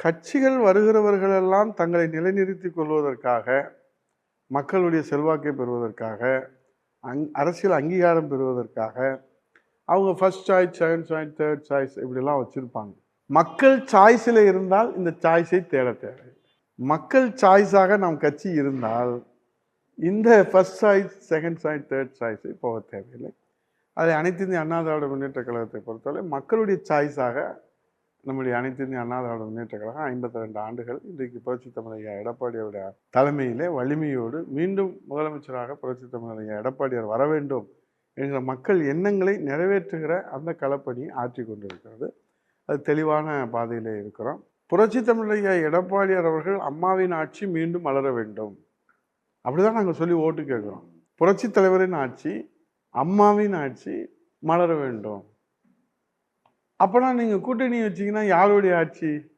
கட்சிகள் வருகிறவர்களெல்லாம் தங்களை நிலைநிறுத்திக் கொள்வதற்காக, மக்களுடைய செல்வாக்கை பெறுவதற்காக, அரசியல் அங்கீகாரம் பெறுவதற்காக அவங்க first choice, second choice, third choice இப்படிலாம் வச்சுருப்பாங்க. மக்கள் சாய்ஸில் இருந்தால் இந்த சாய்ஸை தேட தேவை. மக்கள் சாய்ஸாக நம் கட்சி இருந்தால் இந்த first choice, second choice, third சாய்ஸை போக தேவையில்லை. அதை அனைத்து இந்திய அண்ணா திராவிட முன்னேற்ற கழகத்தை பொறுத்தவரை மக்களுடைய சாய்ஸாக நம்முடைய அனைத்து இந்திய அண்ணா திராவிட முன்னேற்ற கழகம் 52 ஆண்டுகள் இன்றைக்கு புரட்சித் தமிழர் ஐயா எடப்பாடியாருடைய தலைமையிலே வலிமையோடு மீண்டும் முதலமைச்சராக புரட்சித் தமிழர் ஐயா எடப்பாடியார் வர வேண்டும் என்கிற மக்கள் எண்ணங்களை நிறைவேற்றுகிற அந்த களப்பணியை ஆற்றி கொண்டிருக்கிறது. அது தெளிவான பாதையிலே இருக்கிறோம். புரட்சித் தமிழர் ஐயா எடப்பாடியார் அவர்கள் அம்மாவின் ஆட்சி மீண்டும் மலர வேண்டும் அப்படிதான் நாங்கள் சொல்லி ஓட்டு கேட்குறோம். புரட்சி தலைவரின் ஆட்சி, அம்மாவின் ஆட்சி மலர வேண்டும். அப்போனா நீங்கள் கூட்டணி வச்சிங்கன்னா யாருடைய ஆட்சி?